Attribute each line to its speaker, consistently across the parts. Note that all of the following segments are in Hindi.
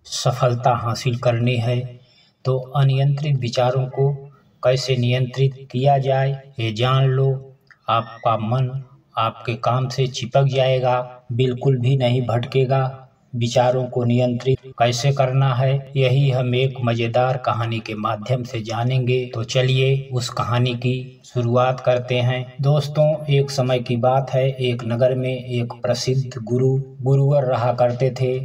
Speaker 1: सफलता हासिल करनी है तो अनियंत्रित विचारों को कैसे नियंत्रित किया जाए ये जान लो। आपका मन आपके काम से चिपक जाएगा, बिल्कुल भी नहीं भटकेगा। विचारों को नियंत्रित कैसे करना है यही हम एक मज़ेदार कहानी के माध्यम से जानेंगे। तो चलिए उस कहानी की शुरुआत करते हैं। दोस्तों, एक समय की बात है, एक नगर में एक प्रसिद्ध गुरुवर रहा करते थे।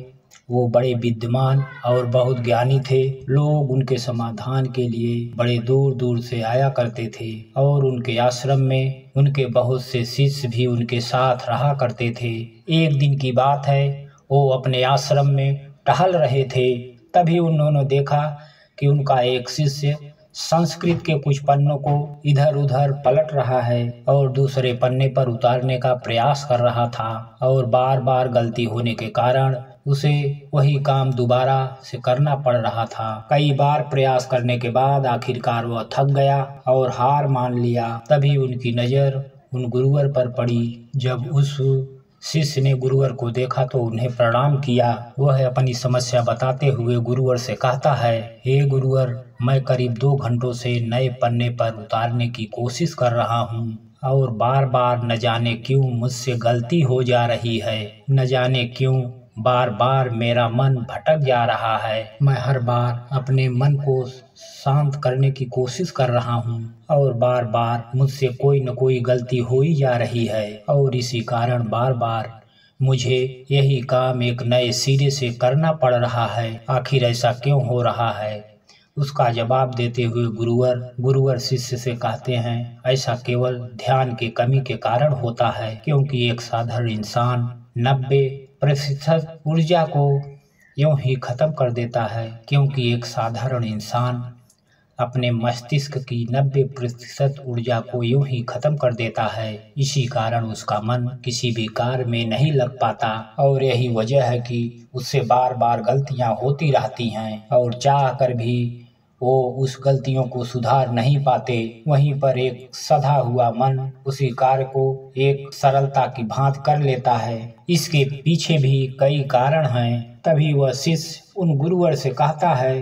Speaker 1: वो बड़े विद्वान और बहुत ज्ञानी थे। लोग उनके समाधान के लिए बड़े दूर दूर से आया करते थे और उनके आश्रम में उनके बहुत से शिष्य भी उनके साथ रहा करते थे। एक दिन की बात है, वो अपने आश्रम में टहल रहे थे। तभी उन्होंने देखा कि उनका एक शिष्य संस्कृत के कुछ पन्नों को इधर उधर पलट रहा है और दूसरे पन्ने पर उतारने का प्रयास कर रहा था और बार बार गलती होने के कारण उसे वही काम दोबारा से करना पड़ रहा था। कई बार प्रयास करने के बाद आखिरकार वह थक गया और हार मान लिया। तभी उनकी नज़र उन गुरुवर पर पड़ी। जब उस शिष्य ने गुरुवर को देखा तो उन्हें प्रणाम किया। वह अपनी समस्या बताते हुए गुरुवर से कहता है, हे गुरुवर, मैं करीब 2 घंटों से नए पन्ने पर उतारने की कोशिश कर रहा हूँ और बार बार न जाने क्यों मुझसे गलती हो जा रही है। न जाने क्यों बार बार मेरा मन भटक जा रहा है। मैं हर बार अपने मन को शांत करने की कोशिश कर रहा हूँ और बार बार मुझसे कोई न कोई गलती हो ही जा रही है और इसी कारण बार बार मुझे यही काम एक नए सिरे से करना पड़ रहा है। आखिर ऐसा क्यों हो रहा है? उसका जवाब देते हुए गुरुवर शिष्य से कहते हैं, ऐसा केवल ध्यान की कमी के कारण होता है, क्योंकि एक साधारण इंसान 90% ऊर्जा को यूं ही खत्म कर देता है। क्योंकि एक साधारण इंसान अपने मस्तिष्क की 90% ऊर्जा को यूं ही खत्म कर देता है। इसी कारण उसका मन किसी भी कार्य में नहीं लग पाता और यही वजह है कि उससे बार बार गलतियां होती रहती हैं और चाह कर भी वो उस गलतियों को सुधार नहीं पाते। वहीं पर एक सधा हुआ मन उसी कार्य को एक सरलता की भांति कर लेता है। इसके पीछे भी कई कारण हैं। तभी वह शिष्य उन गुरुवर से कहता है,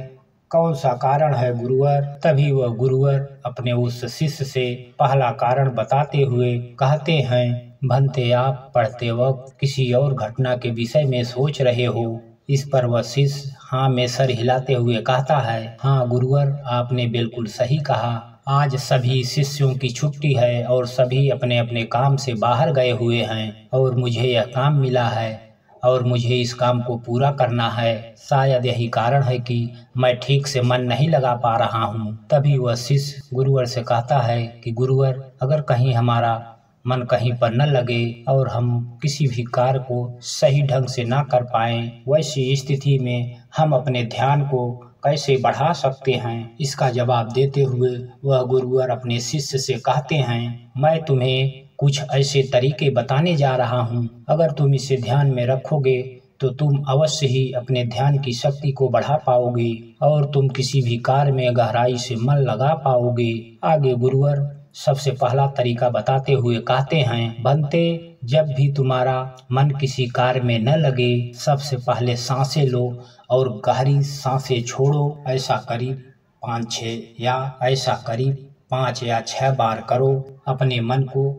Speaker 1: कौन सा कारण है गुरुवर? तभी वह गुरुवर अपने उस शिष्य से पहला कारण बताते हुए कहते हैं, भंते, आप पढ़ते वक्त किसी और घटना के विषय में सोच रहे हो। इस पर वह शिष्य हाँ में सर हिलाते हुए कहता है, हाँ गुरुवर, आपने बिल्कुल सही कहा। आज सभी शिष्यों की छुट्टी है और सभी अपने अपने काम से बाहर गए हुए हैं और मुझे यह काम मिला है और मुझे इस काम को पूरा करना है। शायद यही कारण है कि मैं ठीक से मन नहीं लगा पा रहा हूँ। तभी वह शिष्य गुरुवर से कहता है कि गुरुवर, अगर कहीं हमारा मन कहीं पर न लगे और हम किसी भी कार्य को सही ढंग से ना कर पाएं, वैसी स्थिति में हम अपने ध्यान को कैसे बढ़ा सकते हैं? इसका जवाब देते हुए वह गुरुवर अपने शिष्य से कहते हैं, मैं तुम्हें कुछ ऐसे तरीके बताने जा रहा हूँ। अगर तुम इसे ध्यान में रखोगे तो तुम अवश्य ही अपने ध्यान की शक्ति को बढ़ा पाओगे और तुम किसी भी कार्य में गहराई से मन लगा पाओगे। आगे गुरुवर सबसे पहला तरीका बताते हुए कहते हैं, बनते, जब भी तुम्हारा मन किसी कार्य में न लगे, सबसे पहले सांसें लो और गहरी सांसें छोड़ो। ऐसा करीब 5 या 6 बार करो। अपने मन को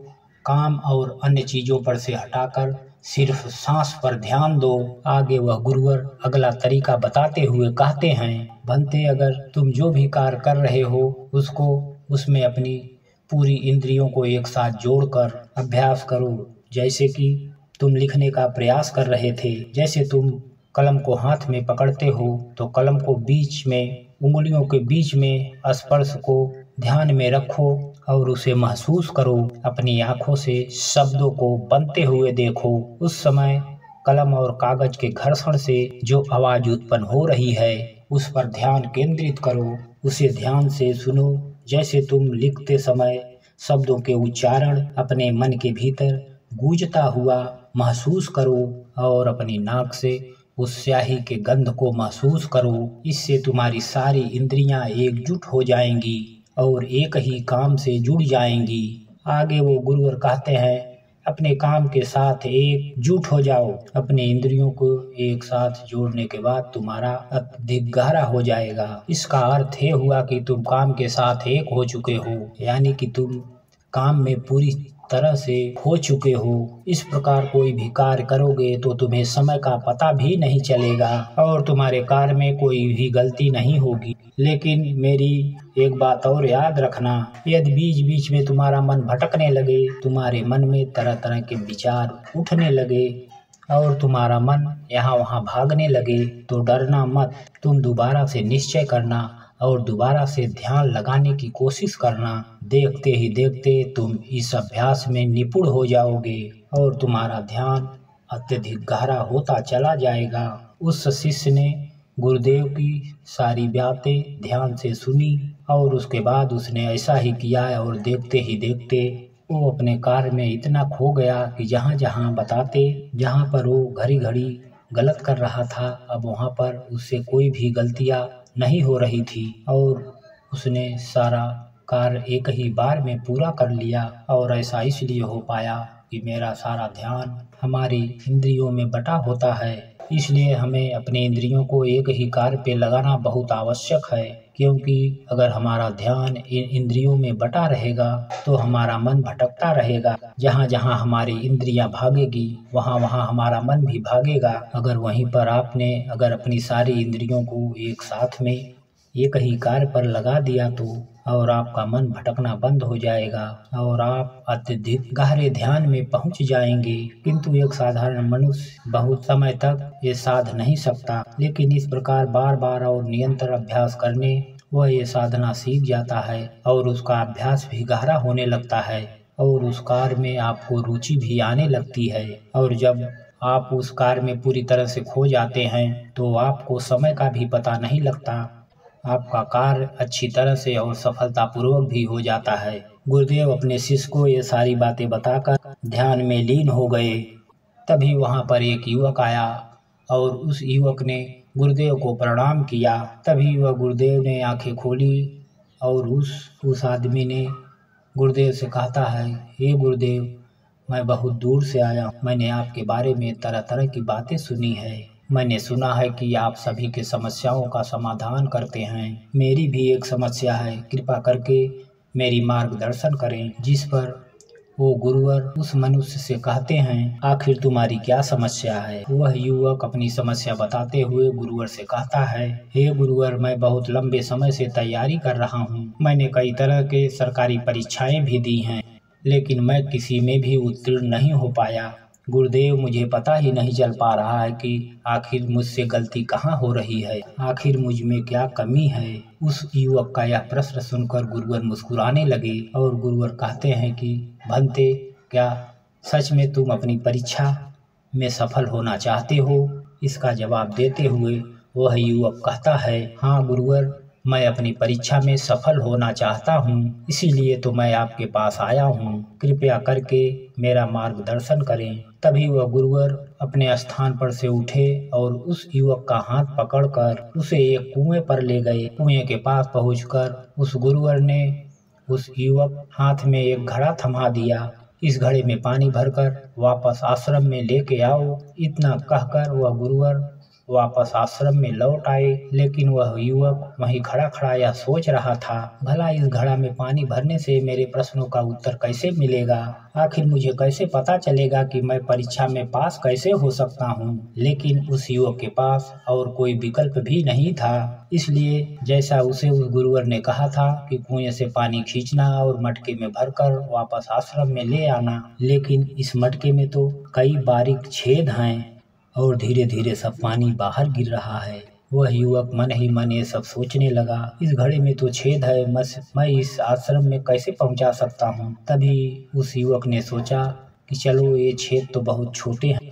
Speaker 1: काम और अन्य चीजों पर से हटाकर सिर्फ सांस पर ध्यान दो। आगे वह गुरुवर अगला तरीका बताते हुए कहते हैं, बनते, अगर तुम जो भी कार्य कर रहे हो उसमें अपनी पूरी इंद्रियों को एक साथ जोड़कर अभ्यास करो। जैसे कि तुम लिखने का प्रयास कर रहे थे, जैसे तुम कलम को हाथ में पकड़ते हो तो कलम को बीच में, उंगलियों के बीच में स्पर्श को ध्यान में रखो और उसे महसूस करो। अपनी आंखों से शब्दों को बनते हुए देखो। उस समय कलम और कागज के घर्षण से जो आवाज उत्पन्न हो रही है उस पर ध्यान केंद्रित करो। उसे ध्यान से सुनो। जैसे तुम लिखते समय शब्दों के उच्चारण अपने मन के भीतर गूंजता हुआ महसूस करो और अपनी नाक से उस स्याही के गंध को महसूस करो। इससे तुम्हारी सारी इंद्रियां एकजुट हो जाएंगी और एक ही काम से जुड़ जाएंगी। आगे वो गुरुवर कहते हैं, अपने काम के साथ एकजुट हो जाओ। अपने इंद्रियों को एक साथ जोड़ने के बाद तुम्हारा अत्यधिक गहरा हो जाएगा। इसका अर्थ ये हुआ कि तुम काम के साथ एक हो चुके हो, यानी कि तुम काम में पूरी तरह से हो चुके हो। इस प्रकार कोई भी कार्य करोगे तो तुम्हें समय का पता भी नहीं चलेगा और तुम्हारे कार्य में कोई भी गलती नहीं होगी। लेकिन मेरी एक बात और याद रखना, यदि बीच बीच में तुम्हारा मन भटकने लगे, तुम्हारे मन में तरह तरह के विचार उठने लगे और तुम्हारा मन यहाँ वहाँ भागने लगे, तो डरना मत। तुम दोबारा से निश्चय करना और दोबारा से ध्यान लगाने की कोशिश करना। देखते ही देखते तुम इस अभ्यास में निपुण हो जाओगे और तुम्हारा ध्यान अत्यधिक गहरा होता चला जाएगा। उस शिष्य ने गुरुदेव की सारी बातें ध्यान से सुनी और उसके बाद उसने ऐसा ही किया और देखते ही देखते वो अपने कार्य में इतना खो गया कि जहाँ जहाँ बताते, जहाँ पर वो घड़ी घड़ी गलत कर रहा था, अब वहाँ पर उससे कोई भी गलतियाँ नहीं हो रही थी और उसने सारा कार्य एक ही बार में पूरा कर लिया। और ऐसा इसलिए हो पाया कि मेरा सारा ध्यान हमारी इंद्रियों में बटा होता है। इसलिए हमें अपने इंद्रियों को एक ही कार्य पे लगाना बहुत आवश्यक है, क्योंकि अगर हमारा ध्यान इन इंद्रियों में बटा रहेगा तो हमारा मन भटकता रहेगा। जहाँ जहाँ हमारी इंद्रियां भागेगी वहाँ वहाँ हमारा मन भी भागेगा। अगर वहीं पर आपने अगर अपनी सारी इंद्रियों को एक साथ में एक ही कार्य पर लगा दिया तो और आपका मन भटकना बंद हो जाएगा और आप अत्यधिक गहरे ध्यान में पहुंच जाएंगे। किंतु एक साधारण मनुष्य बहुत समय तक ये साध नहीं सकता, लेकिन इस प्रकार बार बार और निरंतर अभ्यास करने वह ये साधना सीख जाता है और उसका अभ्यास भी गहरा होने लगता है और उस कार्य में आपको रुचि भी आने लगती है। और जब आप उस कार्य में पूरी तरह से खो जाते हैं तो आपको समय का भी पता नहीं लगता, आपका कार्य अच्छी तरह से और सफलतापूर्वक भी हो जाता है। गुरुदेव अपने शिष्य को ये सारी बातें बताकर ध्यान में लीन हो गए। तभी वहाँ पर एक युवक आया और उस युवक ने गुरुदेव को प्रणाम किया। तभी वह गुरुदेव ने आंखें खोली और उस आदमी ने गुरुदेव से कहता है, हे गुरुदेव, मैं बहुत दूर से आया हूँ। मैंने आपके बारे में तरह तरह की बातें सुनी है। मैंने सुना है कि आप सभी के समस्याओं का समाधान करते हैं। मेरी भी एक समस्या है, कृपा करके मेरी मार्गदर्शन करें। जिस पर वो गुरुवर उस मनुष्य से कहते हैं, आखिर तुम्हारी क्या समस्या है। वह युवक अपनी समस्या बताते हुए गुरुवर से कहता है, हे गुरुवर, मैं बहुत लंबे समय से तैयारी कर रहा हूँ। मैंने कई तरह के सरकारी परीक्षाएं भी दी हैं, लेकिन मैं किसी में भी उत्तीर्ण नहीं हो पाया। गुरुदेव, मुझे पता ही नहीं चल पा रहा है कि आखिर मुझसे गलती कहाँ हो रही है, आखिर मुझ में क्या कमी है। उस युवक का यह प्रश्न सुनकर गुरुवर मुस्कुराने लगे और गुरुवर कहते हैं कि भंते, क्या सच में तुम अपनी परीक्षा में सफल होना चाहते हो? इसका जवाब देते हुए वह युवक कहता है, हाँ गुरुवर, मैं अपनी परीक्षा में सफल होना चाहता हूँ, इसीलिए तो मैं आपके पास आया हूँ। कृपया करके मेरा मार्गदर्शन करें। तभी वह गुरुवर अपने स्थान पर से उठे और उस युवक का हाथ पकड़कर उसे एक कुएं पर ले गए। कुएं के पास पहुंचकर उस गुरुवर ने उस युवक हाथ में एक घड़ा थमा दिया। इस घड़े में पानी भरकर वापस आश्रम में लेके आओ। इतना कहकर वह गुरुवर वापस आश्रम में लौट आए, लेकिन वह युवक वहीं खड़ा खड़ा यह सोच रहा था, भला इस घड़ा में पानी भरने से मेरे प्रश्नों का उत्तर कैसे मिलेगा? आखिर मुझे कैसे पता चलेगा कि मैं परीक्षा में पास कैसे हो सकता हूँ? लेकिन उस युवक के पास और कोई विकल्प भी नहीं था। इसलिए जैसा उसे उस गुरुवर ने कहा था कि कुएं से पानी खींचना और मटके में भरकर वापस आश्रम में ले आना, लेकिन इस मटके में तो कई बारीक छेद हैं और धीरे धीरे सब पानी बाहर गिर रहा है। वह युवक मन ही मन ये सब सोचने लगा, इस घड़े में तो छेद है, मैं इस आश्रम में कैसे पहुंचा सकता हूं? तभी उस युवक ने सोचा कि चलो, ये छेद तो बहुत छोटे हैं,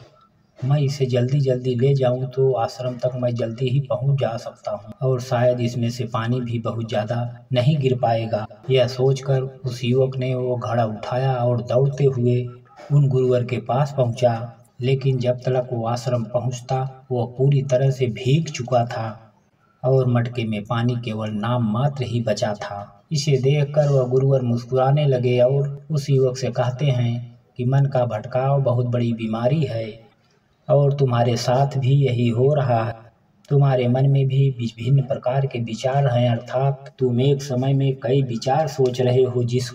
Speaker 1: मैं इसे जल्दी जल्दी ले जाऊं तो आश्रम तक मैं जल्दी ही पहुंच जा सकता हूं और शायद इसमें से पानी भी बहुत ज़्यादा नहीं गिर पाएगा। यह सोचकर उस युवक ने वो घड़ा उठाया और दौड़ते हुए उन गुरुवर के पास पहुंचा। लेकिन जब तक वो आश्रम पहुंचता वह पूरी तरह से भीग चुका था और मटके में पानी केवल नाम मात्र ही बचा था। इसे देखकर वह गुरुवर मुस्कुराने लगे और उस युवक से कहते हैं कि मन का भटकाव बहुत बड़ी बीमारी है और तुम्हारे साथ भी यही हो रहा है। तुम्हारे मन में भी विभिन्न प्रकार के विचार हैं, अर्थात तुम एक समय में कई विचार सोच रहे हो जिस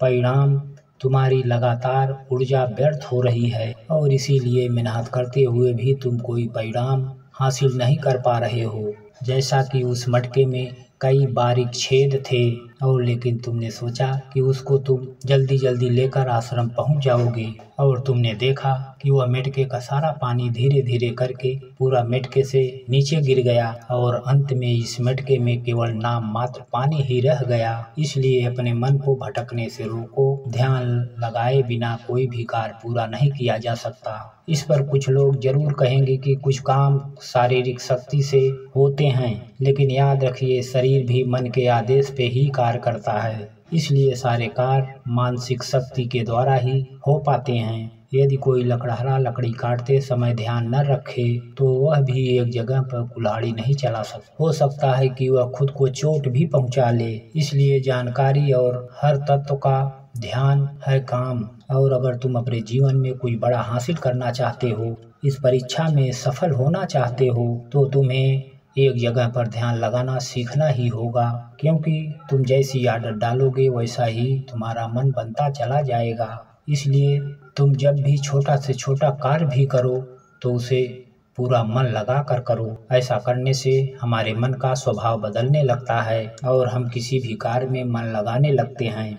Speaker 1: परिणाम तुम्हारी लगातार ऊर्जा व्यर्थ हो रही है और इसीलिए मेहनत करते हुए भी तुम कोई परिणाम हासिल नहीं कर पा रहे हो। जैसा कि उस मटके में कई बारीक छेद थे और लेकिन तुमने सोचा कि उसको तुम जल्दी जल्दी लेकर आश्रम पहुंच जाओगे और तुमने देखा कि वह मटके का सारा पानी धीरे धीरे करके पूरा मटके से नीचे गिर गया और अंत में इस मटके में केवल नाम मात्र पानी ही रह गया। इसलिए अपने मन को भटकने से रोको। ध्यान लगाए बिना कोई भी कार्य पूरा नहीं किया जा सकता। इस पर कुछ लोग जरूर कहेंगे कि कुछ काम शारीरिक शक्ति से होते हैं, लेकिन याद रखिए शरीर भी मन के आदेश पे ही कार्य करता है। इसलिए सारे कार्य मानसिक शक्ति के द्वारा ही हो पाते हैं। यदि कोई लकड़हारा लकड़ी काटते समय ध्यान न रखे तो वह भी एक जगह पर कुल्हाड़ी नहीं चला सकता। हो सकता है कि वह खुद को चोट भी पहुंचा ले। इसलिए जानकारी और हर तत्व का ध्यान है काम। और अगर तुम अपने जीवन में कुछ बड़ा हासिल करना चाहते हो, इस परीक्षा में सफल होना चाहते हो, तो तुम्हें एक जगह पर ध्यान लगाना सीखना ही होगा, क्योंकि तुम जैसी आदत डालोगे वैसा ही तुम्हारा मन बनता चला जाएगा। इसलिए तुम जब भी छोटा से छोटा कार्य भी करो तो उसे पूरा मन लगा कर करो। ऐसा करने से हमारे मन का स्वभाव बदलने लगता है और हम किसी भी कार्य में मन लगाने लगते हैं।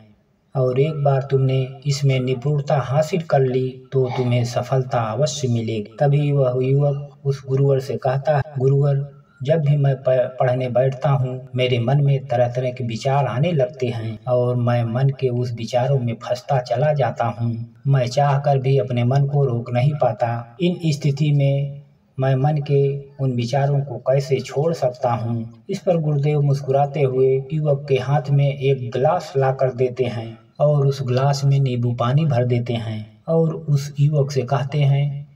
Speaker 1: और एक बार तुमने इसमें निपुणता हासिल कर ली तो तुम्हें सफलता अवश्य मिलेगी। तभी वह युवक उस गुरुवर से कहता है, गुरुवर, जब भी मैं पढ़ने बैठता हूँ मेरे मन में तरह तरह के विचार आने लगते हैं और मैं मन के उस विचारों में फंसता चला जाता हूँ। मैं चाहकर भी अपने मन को रोक नहीं पाता। इन स्थिति में मैं मन के उन विचारों को कैसे छोड़ सकता हूँ। इस पर गुरुदेव मुस्कुराते हुए युवक के हाथ में एक गिलास ला कर देते हैं और उस गिलास में नींबू पानी भर देते हैं और उस युवक से कहते हैं,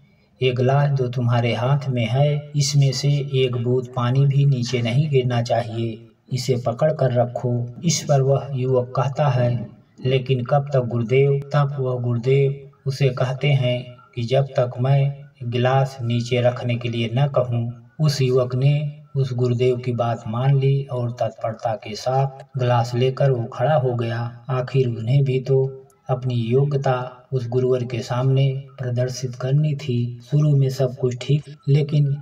Speaker 1: ये गिलास जो तुम्हारे हाथ में है इसमें से एक बूंद पानी भी नीचे नहीं गिरना चाहिए, इसे पकड़ कर रखो। इस पर वह युवक कहता है, लेकिन कब तक गुरुदेव? तब वह गुरुदेव उसे कहते हैं कि जब तक मैं गिलास नीचे रखने के लिए न कहूँ। उस युवक ने उस गुरुदेव की बात मान ली और तत्परता के साथ गिलास लेकर वो खड़ा हो गया। आखिर उन्हें भी तो अपनी योग्यता उस गुरुवर के सामने प्रदर्शित करनी थी। शुरू में सब कुछ ठीक, लेकिन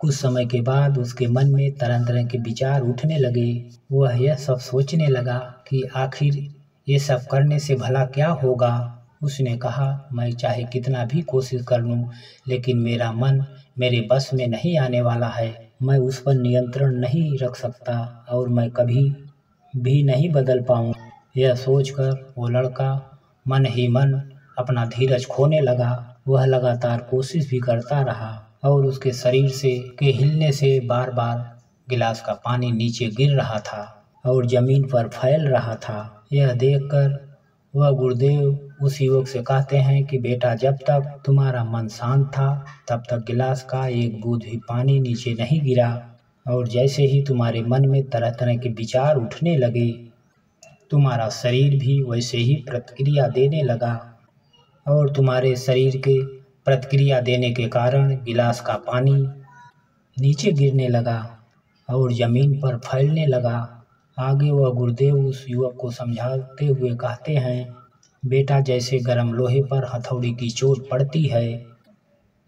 Speaker 1: कुछ समय के बाद उसके मन में तरह तरह के विचार उठने लगे। वह यह सब सोचने लगा कि आखिर ये सब करने से भला क्या होगा। उसने कहा, मैं चाहे कितना भी कोशिश कर लूं, लेकिन मेरा मन मेरे बस में नहीं आने वाला है। मैं उस पर नियंत्रण नहीं रख सकता और मैं कभी भी नहीं बदल पाऊँ। यह सोचकर वो लड़का मन ही मन अपना धीरज खोने लगा। वह लगातार कोशिश भी करता रहा और उसके शरीर के हिलने से बार बार गिलास का पानी नीचे गिर रहा था और जमीन पर फैल रहा था। यह देखकर वह गुरुदेव उस युवक से कहते हैं कि बेटा, जब तक तुम्हारा मन शांत था तब तक गिलास का एक बूंद भी पानी नीचे नहीं गिरा और जैसे ही तुम्हारे मन में तरह तरह के विचार उठने लगे तुम्हारा शरीर भी वैसे ही प्रतिक्रिया देने लगा और तुम्हारे शरीर के प्रतिक्रिया देने के कारण गिलास का पानी नीचे गिरने लगा और जमीन पर फैलने लगा। आगे वह गुरुदेव उस युवक को समझाते हुए कहते हैं, बेटा, जैसे गर्म लोहे पर हथौड़ी की चोट पड़ती है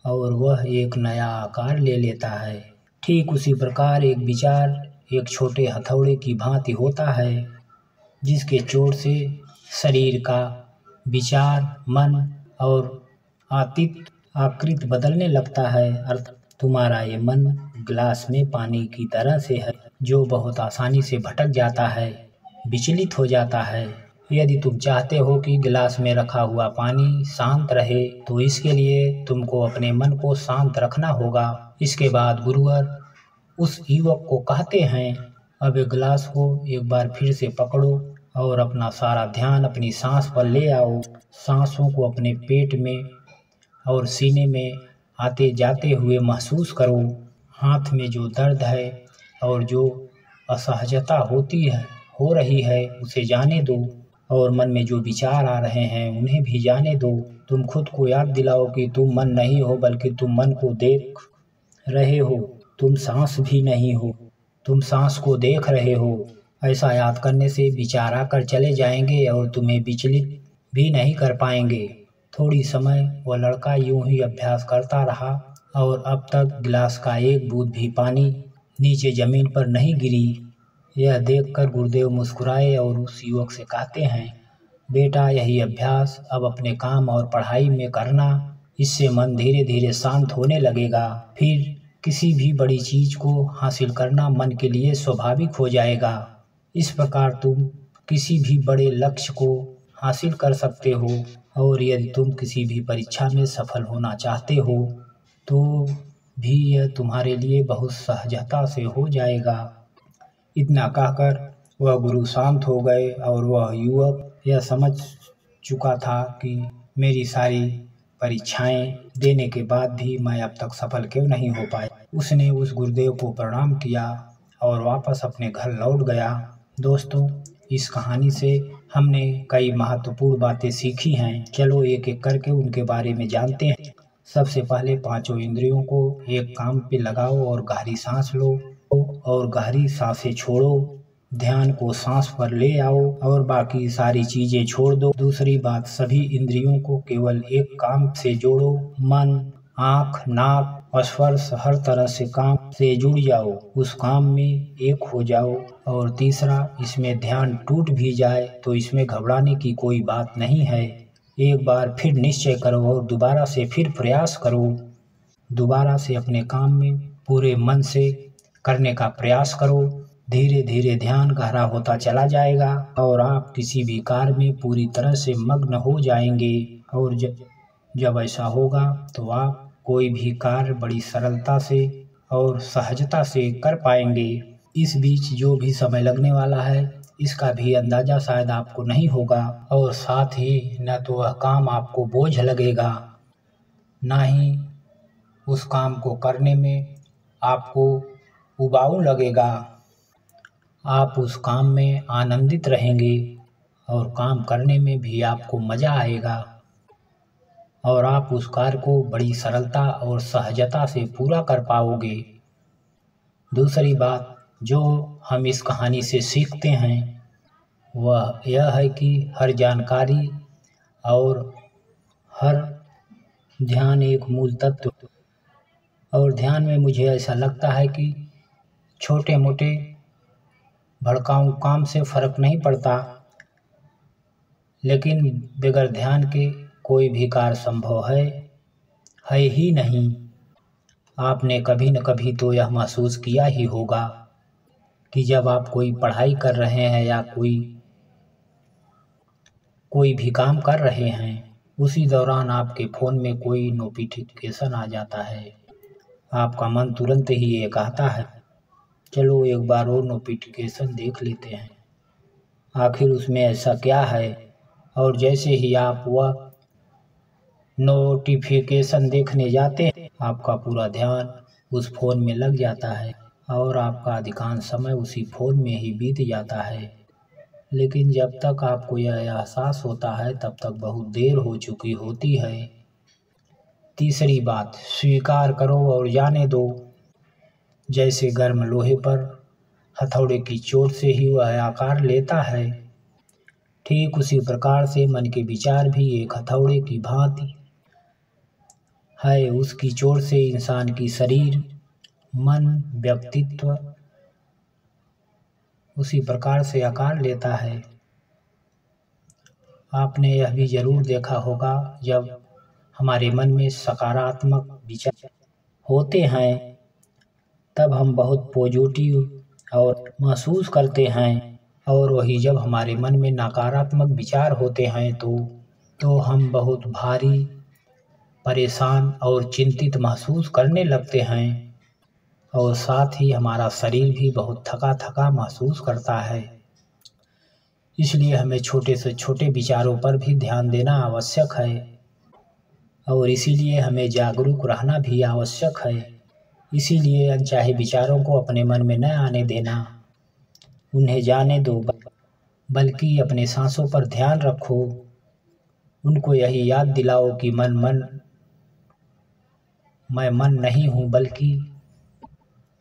Speaker 1: और वह एक नया आकार ले लेता है, ठीक उसी प्रकार एक विचार एक छोटे हथौड़े की भांति होता है जिसके चोट से शरीर का विचार, मन और आकृति बदलने लगता है। अर्थात तुम्हारा ये मन गिलास में पानी की तरह से है जो बहुत आसानी से भटक जाता है, विचलित हो जाता है। यदि तुम चाहते हो कि गिलास में रखा हुआ पानी शांत रहे तो इसके लिए तुमको अपने मन को शांत रखना होगा। इसके बाद गुरुवर उस युवक को कहते हैं, अब एक गिलास को एक बार फिर से पकड़ो और अपना सारा ध्यान अपनी सांस पर ले आओ। सांसों को अपने पेट में और सीने में आते जाते हुए महसूस करो। हाथ में जो दर्द है और जो असहजता हो रही है उसे जाने दो। और मन में जो विचार आ रहे हैं उन्हें भी जाने दो। तुम खुद को याद दिलाओ कि तुम मन नहीं हो, बल्कि तुम मन को देख रहे हो। तुम सांस भी नहीं हो, तुम सांस को देख रहे हो। ऐसा याद करने से विचार आकर चले जाएंगे और तुम्हें विचलित भी नहीं कर पाएंगे। थोड़ी समय वह लड़का यूं ही अभ्यास करता रहा और अब तक गिलास का एक बूंद भी पानी नीचे जमीन पर नहीं गिरी। यह देखकर गुरुदेव मुस्कुराए और उस युवक से कहते हैं, बेटा, यही अभ्यास अब अपने काम और पढ़ाई में करना। इससे मन धीरे धीरे शांत होने लगेगा। फिर किसी भी बड़ी चीज को हासिल करना मन के लिए स्वाभाविक हो जाएगा। इस प्रकार तुम किसी भी बड़े लक्ष्य को हासिल कर सकते हो। और यदि तुम किसी भी परीक्षा में सफल होना चाहते हो तो भी यह तुम्हारे लिए बहुत सहजता से हो जाएगा। इतना कहकर वह गुरु शांत हो गए और वह युवक यह समझ चुका था कि मेरी सारी परीक्षाएं देने के बाद भी मैं अब तक सफल क्यों नहीं हो पाया। उसने उस गुरुदेव को प्रणाम किया और वापस अपने घर लौट गया। दोस्तों, इस कहानी से हमने कई महत्वपूर्ण बातें सीखी हैं। चलो एक एक करके उनके बारे में जानते हैं। सबसे पहले पांचों इंद्रियों को एक काम पे लगाओ और गहरी सांस लो और गहरी सांसें छोड़ो। ध्यान को सांस पर ले आओ और बाकी सारी चीजें छोड़ दो। दूसरी बात, सभी इंद्रियों को केवल एक काम से जोड़ो। मन, आँख, नाक, स्पर्श, हर तरह से काम से जुड़ जाओ, उस काम में एक हो जाओ। और तीसरा, इसमें ध्यान टूट भी जाए तो इसमें घबराने की कोई बात नहीं है। एक बार फिर निश्चय करो और दोबारा से फिर प्रयास करो। दोबारा से अपने काम में पूरे मन से करने का प्रयास करो। धीरे धीरे ध्यान गहरा होता चला जाएगा और आप किसी भी कार्य में पूरी तरह से मग्न हो जाएंगे। और जब ऐसा होगा तो आप कोई भी कार्य बड़ी सरलता से और सहजता से कर पाएंगे। इस बीच जो भी समय लगने वाला है इसका भी अंदाजा शायद आपको नहीं होगा और साथ ही न तो वह काम आपको बोझ लगेगा, ना ही उस काम को करने में आपको उबाऊ लगेगा। आप उस काम में आनंदित रहेंगे और काम करने में भी आपको मजा आएगा और आप उस कार्य को बड़ी सरलता और सहजता से पूरा कर पाओगे। दूसरी बात जो हम इस कहानी से सीखते हैं वह यह है कि हर जानकारी और हर ध्यान एक मूल तत्व। और ध्यान में मुझे ऐसा लगता है कि छोटे मोटे भड़काऊ काम से फर्क नहीं पड़ता, लेकिन बगैर ध्यान के कोई भी कार्य संभव है ही नहीं। आपने कभी न कभी तो यह महसूस किया ही होगा कि जब आप कोई पढ़ाई कर रहे हैं या कोई भी काम कर रहे हैं, उसी दौरान आपके फ़ोन में कोई नोटिफिकेशन आ जाता है। आपका मन तुरंत ही ये कहता है, चलो एक बार और नोटिफिकेशन देख लेते हैं, आखिर उसमें ऐसा क्या है। और जैसे ही आप वह नोटिफिकेशन देखने जाते हैं, आपका पूरा ध्यान उस फ़ोन में लग जाता है और आपका अधिकांश समय उसी फ़ोन में ही बीत जाता है। लेकिन जब तक आपको यह एहसास होता है तब तक बहुत देर हो चुकी होती है। तीसरी बात, स्वीकार करो और जाने दो। जैसे गर्म लोहे पर हथौड़े की चोट से ही वह आकार लेता है, ठीक उसी प्रकार से मन के विचार भी एक हथौड़े की भांति है। उसकी चोट से इंसान की शरीर, मन, व्यक्तित्व उसी प्रकार से आकार लेता है। आपने यह भी जरूर देखा होगा, जब हमारे मन में सकारात्मक विचार होते हैं तब हम बहुत पॉजिटिव और महसूस करते हैं, और वही जब हमारे मन में नकारात्मक विचार होते हैं तो हम बहुत भारी, परेशान और चिंतित महसूस करने लगते हैं और साथ ही हमारा शरीर भी बहुत थका थका महसूस करता है। इसलिए हमें छोटे से छोटे विचारों पर भी ध्यान देना आवश्यक है और इसीलिए हमें जागरूक रहना भी आवश्यक है। इसीलिए अनचाहे विचारों को अपने मन में न आने देना, उन्हें जाने दो, बल्कि अपने सांसों पर ध्यान रखो। उनको यही याद दिलाओ कि मैं मन नहीं हूँ, बल्कि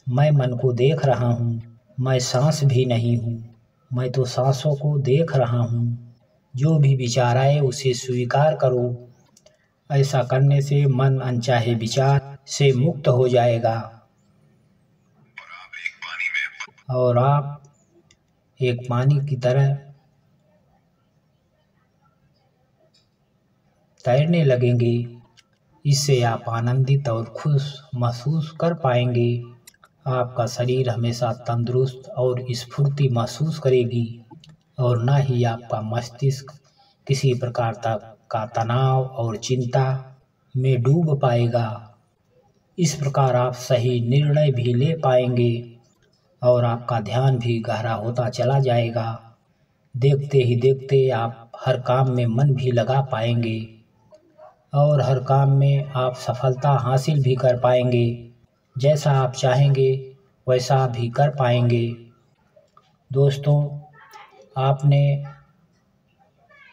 Speaker 1: मैं मन को देख रहा हूँ। मैं सांस भी नहीं हूँ, मैं तो सांसों को देख रहा हूँ। जो भी विचार आए उसे स्वीकार करो। ऐसा करने से मन अनचाहे विचार से मुक्त हो जाएगा और आप एक पानी की तरह तैरने लगेंगे। इससे आप आनंदित और खुश महसूस कर पाएंगे। आपका शरीर हमेशा तंदुरुस्त और स्फूर्ति महसूस करेगी और ना ही आपका मस्तिष्क किसी प्रकार का तनाव और चिंता में डूब पाएगा। इस प्रकार आप सही निर्णय भी ले पाएंगे और आपका ध्यान भी गहरा होता चला जाएगा। देखते ही देखते आप हर काम में मन भी लगा पाएंगे और हर काम में आप सफलता हासिल भी कर पाएंगे। जैसा आप चाहेंगे वैसा भी कर पाएंगे। दोस्तों, आपने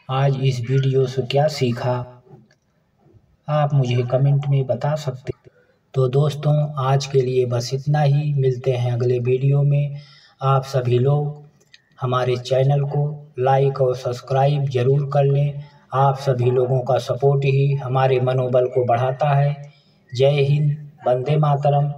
Speaker 1: आज इस वीडियो से क्या सीखा, आप मुझे कमेंट में बता सकते हैं। तो दोस्तों, आज के लिए बस इतना ही। मिलते हैं अगले वीडियो में। आप सभी लोग हमारे चैनल को लाइक और सब्सक्राइब जरूर कर लें। आप सभी लोगों का सपोर्ट ही हमारे मनोबल को बढ़ाता है। जय हिंद, वंदे मातरम।